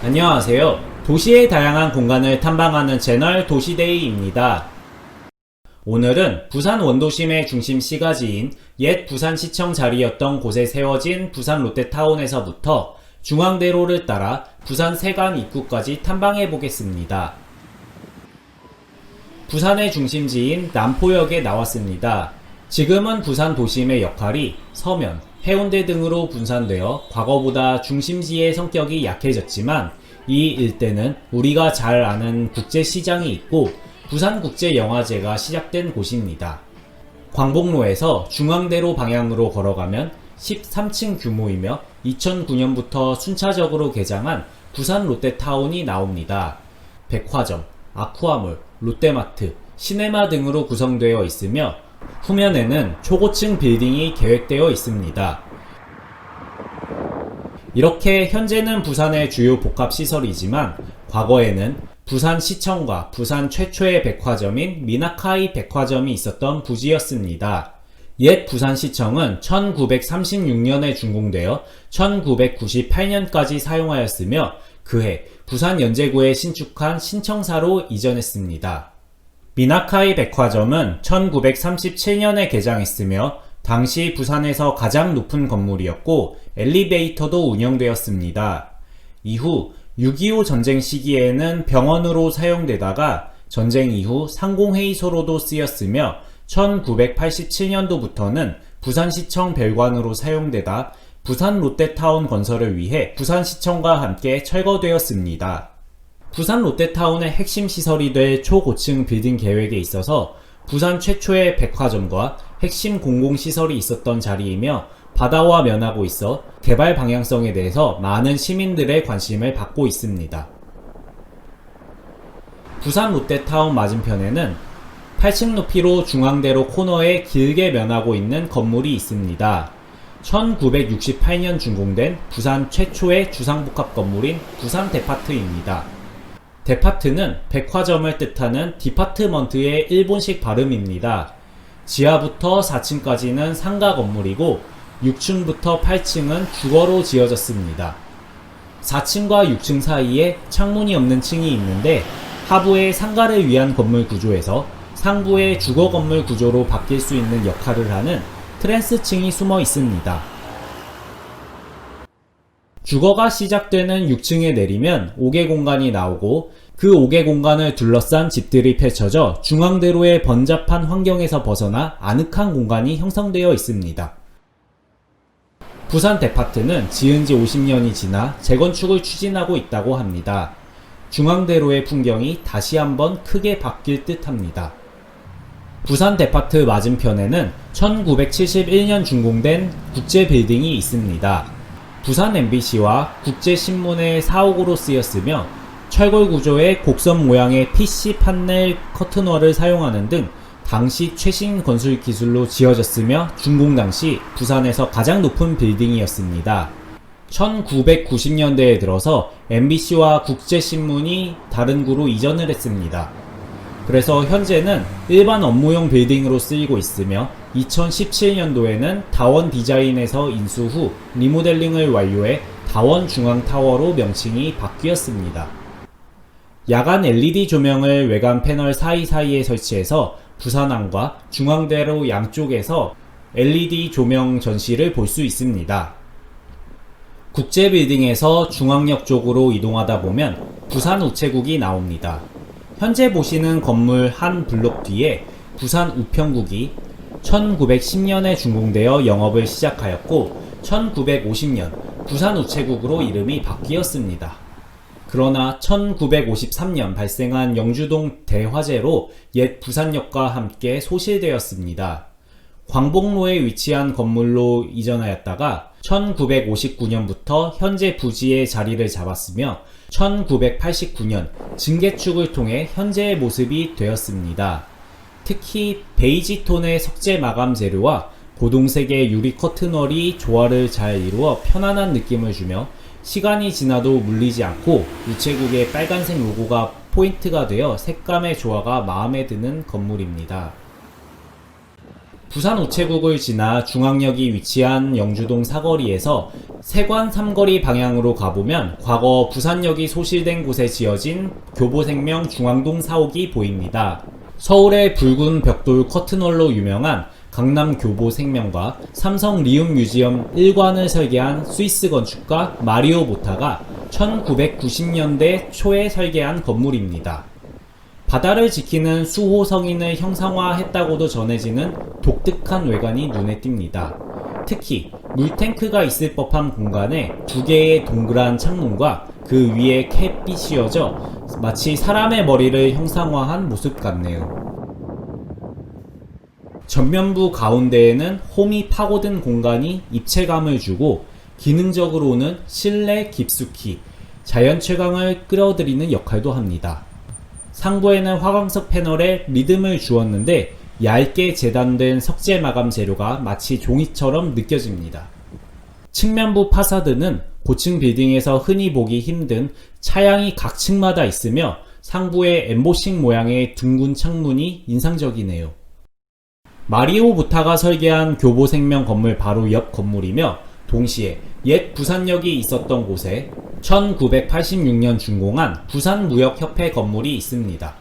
안녕하세요. 도시의 다양한 공간을 탐방하는 채널 도시데이입니다. 오늘은 부산 원도심의 중심 시가지인 옛 부산시청 자리였던 곳에 세워진 부산 롯데타운에서부터 중앙대로를 따라 부산 세관 입구까지 탐방해 보겠습니다. 부산의 중심지인 남포역에 나왔습니다. 지금은 부산 도심의 역할이 서면, 해운대 등으로 분산되어 과거보다 중심지의 성격이 약해졌지만 이 일대는 우리가 잘 아는 국제시장이 있고 부산국제영화제가 시작된 곳입니다. 광복로에서 중앙대로 방향으로 걸어가면 13층 규모이며 2009년부터 순차적으로 개장한 부산 롯데타운이 나옵니다. 백화점, 아쿠아몰, 롯데마트, 시네마 등으로 구성되어 있으며 후면에는 초고층 빌딩이 계획되어 있습니다. 이렇게 현재는 부산의 주요 복합시설이지만 과거에는 부산시청과 부산 최초의 백화점인 미나카이 백화점이 있었던 부지였습니다. 옛 부산시청은 1936년에 준공되어 1998년까지 사용하였으며 그해 부산연제구에 신축한 신청사로 이전했습니다. 미나카이 백화점은 1937년에 개장했으며 당시 부산에서 가장 높은 건물이었고 엘리베이터도 운영되었습니다. 이후 6.25 전쟁 시기에는 병원으로 사용되다가 전쟁 이후 상공회의소로도 쓰였으며 1987년도부터는 부산시청 별관으로 사용되다 부산 롯데타운 건설을 위해 부산시청과 함께 철거되었습니다. 부산 롯데타운의 핵심 시설이 될 초고층 빌딩 계획에 있어서 부산 최초의 백화점과 핵심 공공시설이 있었던 자리이며 바다와 면하고 있어 개발 방향성에 대해서 많은 시민들의 관심을 받고 있습니다. 부산 롯데타운 맞은편에는 8층 높이로 중앙대로 코너에 길게 면하고 있는 건물이 있습니다. 1968년 준공된 부산 최초의 주상복합 건물인 부산 데파트입니다. 데파트는 백화점을 뜻하는 디파트먼트의 일본식 발음입니다. 지하부터 4층까지는 상가 건물이고 6층부터 8층은 주거로 지어졌습니다. 4층과 6층 사이에 창문이 없는 층이 있는데 하부의 상가를 위한 건물 구조에서 상부의 주거 건물 구조로 바뀔 수 있는 역할을 하는 트랜스층이 숨어 있습니다. 주거가 시작되는 6층에 내리면 5개 공간이 나오고 그 5개 공간을 둘러싼 집들이 펼쳐져 중앙대로의 번잡한 환경에서 벗어나 아늑한 공간이 형성되어 있습니다. 부산 데파트는 지은 지 50년이 지나 재건축을 추진하고 있다고 합니다. 중앙대로의 풍경이 다시 한번 크게 바뀔 듯 합니다. 부산 데파트 맞은편에는 1971년 준공된 국제빌딩이 있습니다. 부산 MBC와 국제신문의 사옥으로 쓰였으며 철골 구조의 곡선 모양의 PC 판넬 커튼월을 사용하는 등 당시 최신 건설 기술로 지어졌으며 준공 당시 부산에서 가장 높은 빌딩이었습니다. 1990년대에 들어서 MBC와 국제신문이 다른 구로 이전을 했습니다. 그래서 현재는 일반 업무용 빌딩으로 쓰이고 있으며 2017년도에는 다원 디자인에서 인수 후 리모델링을 완료해 다원 중앙타워로 명칭이 바뀌었습니다. 야간 LED 조명을 외관 패널 사이사이에 설치해서 부산항과 중앙대로 양쪽에서 LED 조명 전시를 볼 수 있습니다. 국제빌딩에서 중앙역 쪽으로 이동하다 보면 부산 우체국이 나옵니다. 현재 보시는 건물 한 블록 뒤에 부산 우편국이 1910년에 준공되어 영업을 시작하였고 1950년 부산 우체국으로 이름이 바뀌었습니다. 그러나 1953년 발생한 영주동 대화재로 옛 부산역과 함께 소실되었습니다. 광복로에 위치한 건물로 이전하였다가 1959년부터 현재 부지에 자리를 잡았으며 1989년 증개축을 통해 현재의 모습이 되었습니다. 특히 베이지 톤의 석재 마감 재료와 고동색의 유리 커튼월이 조화를 잘 이루어 편안한 느낌을 주며 시간이 지나도 물리지 않고 우체국의 빨간색 로고가 포인트가 되어 색감의 조화가 마음에 드는 건물입니다. 부산 우체국을 지나 중앙역이 위치한 영주동 사거리에서 세관 삼거리 방향으로 가보면 과거 부산역이 소실된 곳에 지어진 교보생명 중앙동 사옥이 보입니다. 서울의 붉은 벽돌 커튼홀로 유명한 강남 교보생명과 삼성 리움 뮤지엄 1관을 설계한 스위스 건축가 마리오 모타가 1990년대 초에 설계한 건물입니다. 바다를 지키는 수호 성인을 형상화했다고도 전해지는 독특한 외관이 눈에 띕니다. 특히 물탱크가 있을 법한 공간에 두 개의 동그란 창문과 그 위에 캡이 씌워져 마치 사람의 머리를 형상화한 모습 같네요. 전면부 가운데에는 홈이 파고든 공간이 입체감을 주고 기능적으로는 실내 깊숙이 자연 채광을 끌어들이는 역할도 합니다. 상부에는 화광석 패널에 리듬을 주었는데 얇게 재단된 석재 마감 재료가 마치 종이처럼 느껴집니다. 측면부 파사드는 고층 빌딩에서 흔히 보기 힘든 차양이 각 층마다 있으며 상부에 엠보싱 모양의 둥근 창문이 인상적이네요. 마리오 모타가 설계한 교보생명 건물 바로 옆 건물이며 동시에 옛 부산역이 있었던 곳에 1986년 준공한 부산무역협회 건물이 있습니다.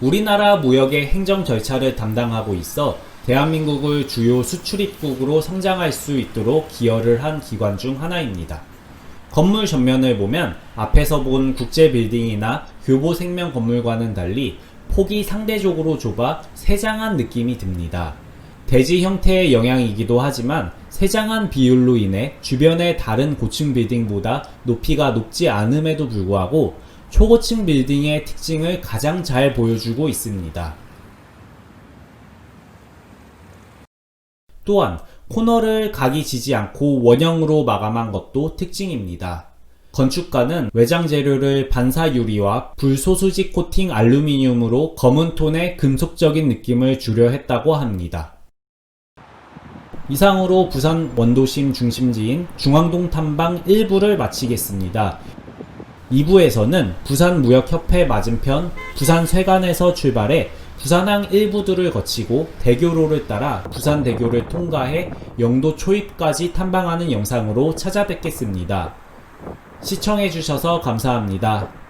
우리나라 무역의 행정 절차를 담당하고 있어 대한민국을 주요 수출입국으로 성장할 수 있도록 기여를 한 기관 중 하나입니다. 건물 전면을 보면 앞에서 본 국제빌딩이나 교보생명 건물과는 달리 폭이 상대적으로 좁아 세장한 느낌이 듭니다. 대지 형태의 영향이기도 하지만 세장한 비율로 인해 주변의 다른 고층 빌딩보다 높이가 높지 않음에도 불구하고 초고층 빌딩의 특징을 가장 잘 보여주고 있습니다. 또한 코너를 각이 지지 않고 원형으로 마감한 것도 특징입니다. 건축가는 외장 재료를 반사 유리와 불소수지 코팅 알루미늄으로 검은 톤의 금속적인 느낌을 주려 했다고 합니다. 이상으로 부산 원도심 중심지인 중앙동 탐방 1부를 마치겠습니다. 2부에서는 부산무역협회 맞은편 부산쇠관에서 출발해 부산항 일부들을 거치고 대교로를 따라 부산대교를 통과해 영도 초입까지 탐방하는 영상으로 찾아뵙겠습니다. 시청해주셔서 감사합니다.